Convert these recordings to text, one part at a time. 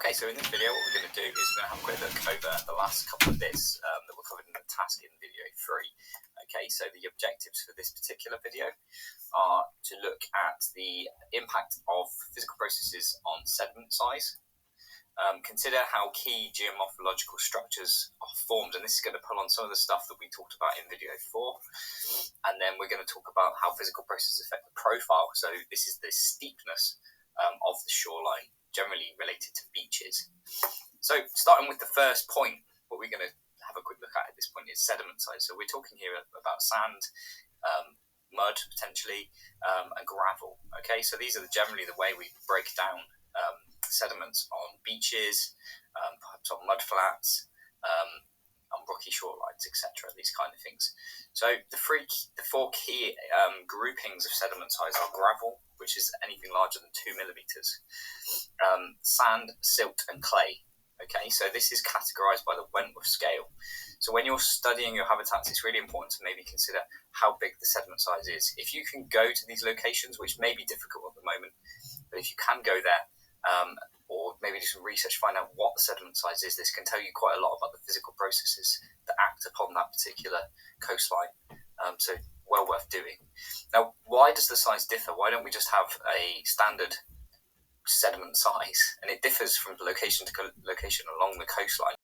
Okay, so in this video what we're going to do is we're going to have a quick look over the last couple of bits that were covered in the task in video 3. Okay, so the objectives for this particular video are to look at the impact of physical processes on sediment size, consider how key geomorphological structures are formed, and this is going to pull on some of the stuff that we talked about in video 4, and then we're going to talk about how physical processes affect the profile. So this is the steepness of the shoreline, generally related to beaches. So starting with the first point, what we're going to have a quick look at this point is sediment size. So we're talking here about sand, mud potentially, and gravel. Okay, so these are generally the way we break down sediments on beaches, perhaps on mud flats, on rocky shorelines, etc. These kind of things. So the four key groupings of sediment size are gravel, which is anything larger than 2 millimeters, sand, silt, and clay. Okay, so this is categorized by the Wentworth scale. So when you're studying your habitats, it's really important to maybe consider how big the sediment size is. If you can go to these locations, which may be difficult at the moment, but if you can go there, or maybe do some research, find out what the sediment size is, this can tell you quite a lot about the physical processes that act upon that particular coastline. So well worth doing. Now, why does the size differ? Why don't we just have a standard sediment size? And it differs from location to location along the coastline.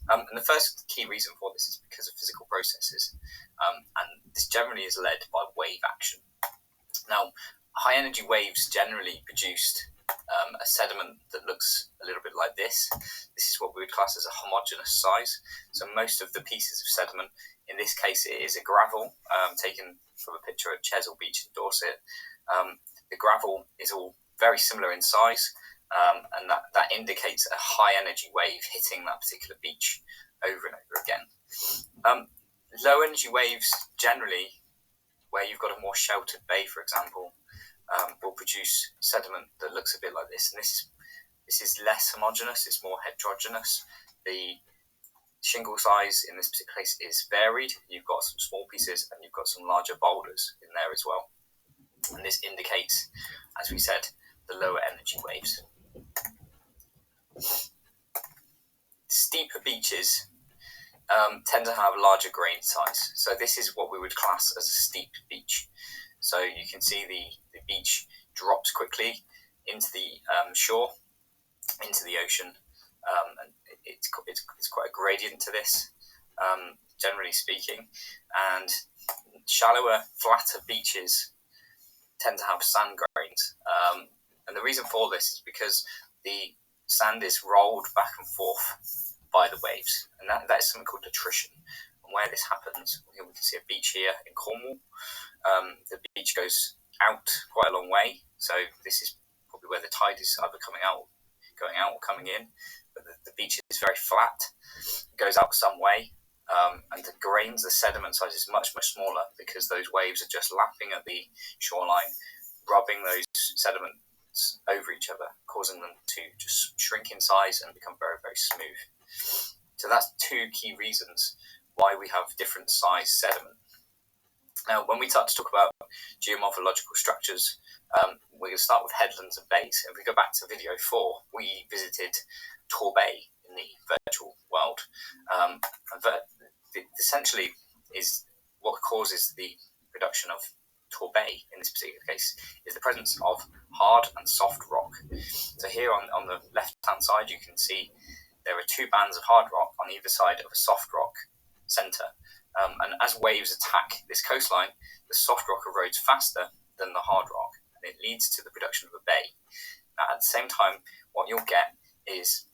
And the first key reason for this is because of physical processes. And this generally is led by wave action. Now, high energy waves generally produced a sediment that looks a little bit like this. This is what we would class as a homogeneous size. So most of the pieces of sediment, in this case it is a gravel, taken from a picture at Chesil Beach in Dorset. The gravel is all very similar in size, and that indicates a high energy wave hitting that particular beach over and over again. Low energy waves generally, where you've got a more sheltered bay, for example, will produce sediment that looks a bit like this. And this is less homogeneous, it's more heterogeneous. The shingle size in this particular case is varied. You've got some small pieces and you've got some larger boulders in there as well. And this indicates, as we said, the lower energy waves. Steeper beaches tend to have larger grain size. So this is what we would class as a steep beach. So you can see the beach drops quickly into the shore, into the ocean, and it's quite a gradient to this, generally speaking. And shallower, flatter beaches tend to have sand grains. And the reason for this is because the sand is rolled back and forth by the waves, and that is something called attrition. And where this happens, we can see a beach here in Cornwall. The beach goes out quite a long way, so this is probably where the tide is either going out or coming in, but the beach is very flat. It goes out some way, and the grains, the sediment size is much, much smaller because those waves are just lapping at the shoreline, rubbing those sediments over each other, causing them to just shrink in size and become very, very smooth. So that's two key reasons why we have different size sediment. Now, when we start to talk about geomorphological structures, we're going to start with headlands and bays. If we go back to video 4, we visited Tor Bay in the virtual world. And essentially is what causes the production of Tor Bay in this particular case is the presence of hard and soft rock. So here on the left-hand side, you can see there are two bands of hard rock on either side of a soft rock centre. And as waves attack this coastline, the soft rock erodes faster than the hard rock, and it leads to the production of a bay. Now, at the same time, what you'll get is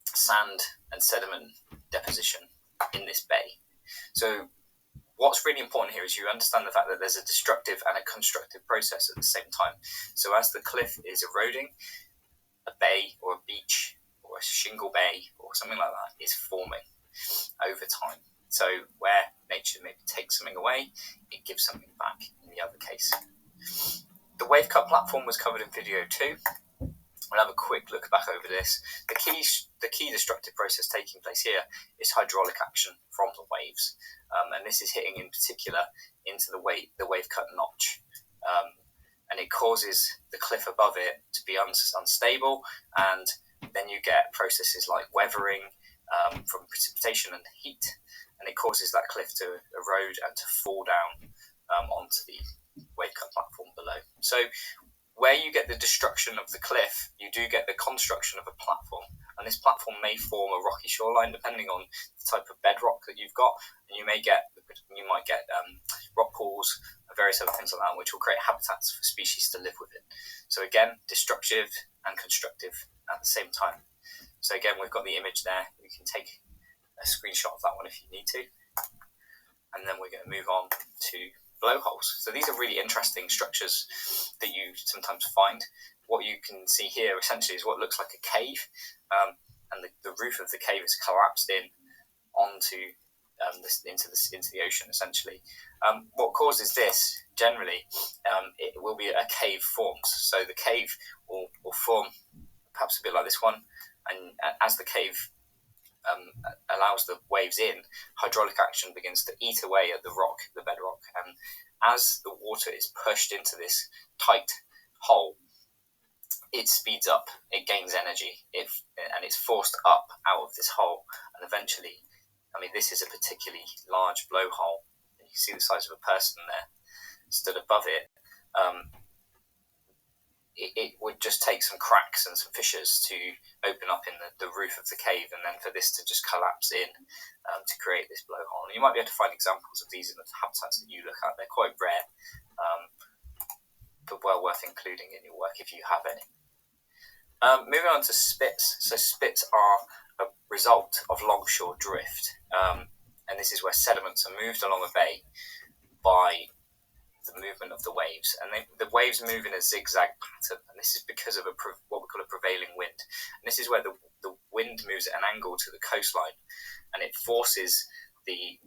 sand and sediment deposition in this bay. So what's really important here is you understand the fact that there's a destructive and a constructive process at the same time. So as the cliff is eroding, a bay or a beach or a shingle bay or something like that is forming over time. So where nature maybe takes something away, it gives something back in the other case. The wave cut platform was covered in video 2. We'll have a quick look back over this. The key destructive process taking place here is hydraulic action from the waves. And this is hitting in particular into the wave cut notch. And it causes the cliff above it to be unstable, and Then you get processes like weathering from precipitation and heat, and it causes that cliff to erode and to fall down onto the wave cut platform below. So where you get the destruction of the cliff, you do get the construction of a platform, and this platform may form a rocky shoreline depending on the type of bedrock that you've got, and you might get rock pools and various other things like that, which will create habitats for species to live within. So again, destructive and constructive at the same time. So again, we've got the image there. You can take a screenshot of that one if you need to, and then we're going to move on to blowholes. So these are really interesting structures that you sometimes find. What you can see here essentially is what looks like a cave, and the roof of the cave is collapsed in onto into the ocean essentially. What causes this generally, it will be a cave forms. So the cave will form perhaps a bit like this one, and as the cave allows the waves in, hydraulic action begins to eat away at the bedrock, and as the water is pushed into this tight hole, it speeds up, it gains energy, and it's forced up out of this hole, and eventually, this is a particularly large blowhole. You can see the size of a person there stood above it. It would just take some cracks and some fissures to open up in the roof of the cave, and then for this to just collapse in to create this blowhole. And you might be able to find examples of these in the habitats that you look at. They're quite rare, but well worth including in your work if you have any. Moving on to spits. So spits are a result of longshore drift, and this is where sediments are moved along a bay by the movement of the waves, and the waves move in a zigzag pattern, and this is because of what we call a prevailing wind. And this is where the wind moves at an angle to the coastline, and it forces the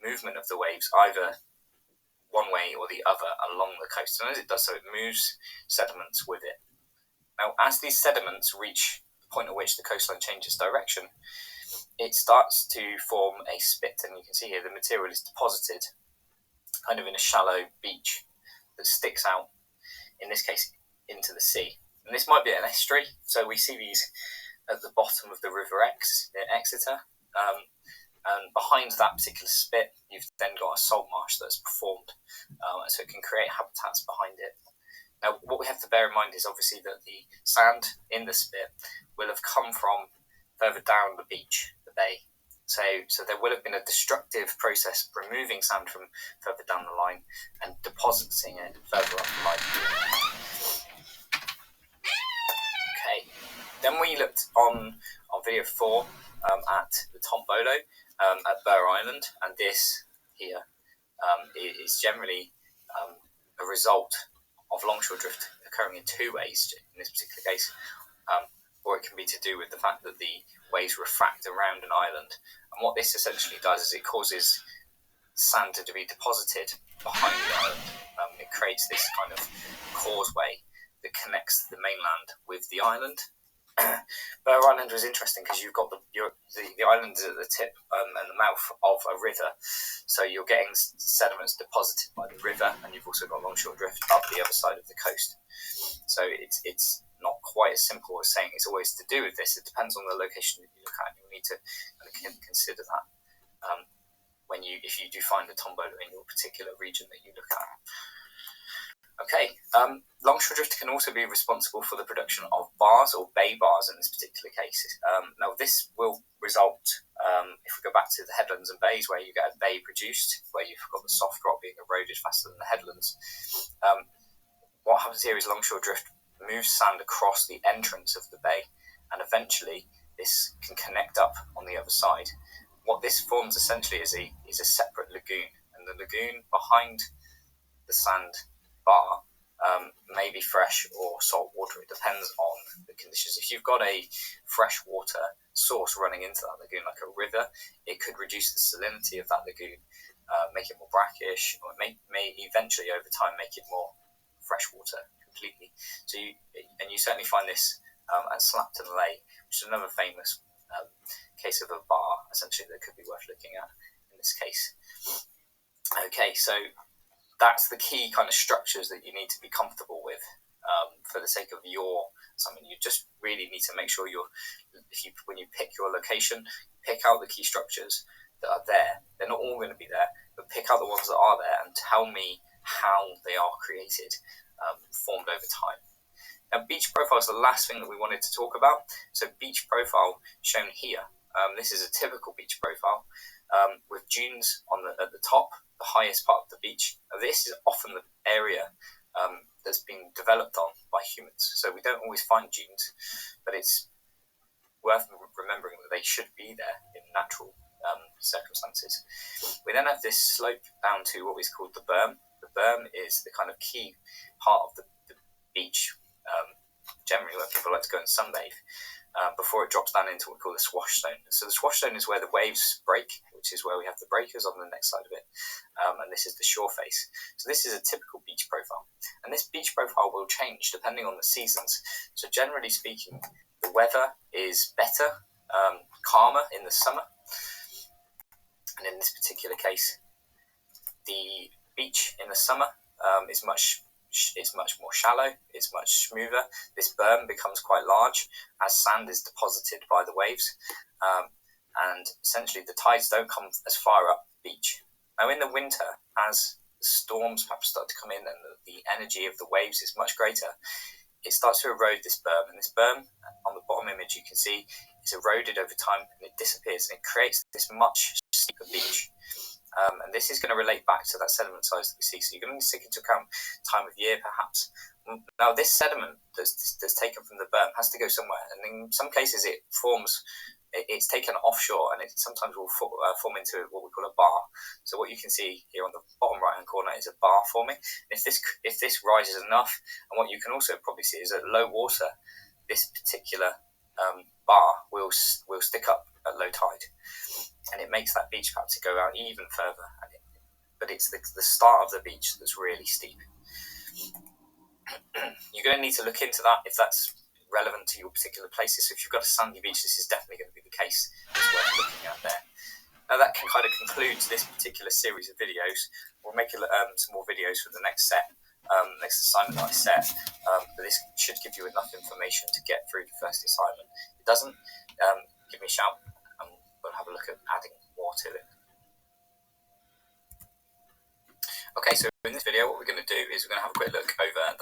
movement of the waves either one way or the other along the coast, and as it does so, it moves sediments with it. Now, as these sediments reach the point at which the coastline changes direction, it starts to form a spit, and you can see here the material is deposited kind of in a shallow beach that sticks out, in this case, into the sea. And this might be an estuary, so we see these at the bottom of the River Exe near Exeter. And behind that particular spit, you've then got a salt marsh that's performed, so it can create habitats behind it. Now, what we have to bear in mind is obviously that the sand in the spit will have come from further down the beach, the bay. So there will have been a destructive process removing sand from further down the line and depositing it further up the line. Okay, then we looked on video 4 at the tombola at Burr Island, and this here is generally a result of longshore drift occurring in two ways in this particular case, or it can be to do with the fact that the waves refract around an island. And what this essentially does is it causes sand to be deposited behind the island. It creates this kind of causeway that connects the mainland with the island. Burr Island was interesting because you've got the island at the tip and the mouth of a river, so you're getting sediments deposited by the river, and you've also got longshore drift up the other side of the coast. So it's not quite as simple as saying it's always to do with this. It depends on the location that you look at. You'll need to consider that if you do find a tombola in your particular region that you look at. Okay, longshore drift can also be responsible for the production of bars or bay bars in this particular case. Now, this will result, if we go back to the headlands and bays, where you get a bay produced, where you've got the soft rock being eroded faster than the headlands. What happens here is longshore drift moves sand across the entrance of the bay, and eventually this can connect up on the other side. What this forms essentially is a separate lagoon, and the lagoon behind the sand bar may be fresh or salt water. It depends on the conditions. If you've got a fresh water source running into that lagoon, like a river, it could reduce the salinity of that lagoon, make it more brackish, or it may eventually over time make it more freshwater completely. So you certainly find this at Slapton Lake, which is another famous case of a bar essentially that could be worth looking at in this case. Okay, so that's the key kind of structures that you need to be comfortable with for the sake of your assignment. You just really need to make sure when you pick your location, pick out the key structures that are there. They're not all going to be there, but pick out the ones that are there and tell me how they are created, formed over time. Now, beach profile is the last thing that we wanted to talk about. So beach profile shown here. This is a typical beach profile with dunes at the top, the highest part of the beach. Now, this is often the area that's been developed on by humans. So we don't always find dunes, but it's worth remembering that they should be there in natural circumstances. We then have this slope down to what is called the berm. The berm is the kind of key part of the beach, generally where people like to go and sunbathe, before it drops down into what we call the swash zone. So the swash zone is where the waves break, which is where we have the breakers on the next side of it, and this is the shore face. So this is a typical beach profile, and this beach profile will change depending on the seasons. So generally speaking, the weather is better, calmer in the summer, and in this particular case, the beach in the summer is much more shallow, it's much smoother. This berm becomes quite large as sand is deposited by the waves, and essentially the tides don't come as far up the beach. Now in the winter, as the storms perhaps start to come in and the energy of the waves is much greater, it starts to erode this berm, and this berm on the bottom image you can see is eroded over time and it disappears, and it creates this much steeper beach. And this is going to relate back to that sediment size that we see. So you're going to need to take into account time of year, perhaps. Now, this sediment that's taken from the berm has to go somewhere, and in some cases it's taken offshore, and it sometimes will form into what we call a bar. So what you can see here on the bottom right-hand corner is a bar forming. If this rises enough, and what you can also probably see is at low water, this particular bar will stick up at low tide, and it makes that beach perhaps go out even further. But it's the start of the beach that's really steep. You're going to need to look into that if that's relevant to your particular places. So if you've got a sandy beach, this is definitely going to be the case. It's worth looking at there. Now that kind of concludes this particular series of videos. We'll make some more videos for the next assignment that I set. But this should give you enough information to get through the first assignment. If it doesn't, give me a shout and we'll have a look at adding more to it. Okay, so in this video what we're going to do is we're going to have a quick look over at the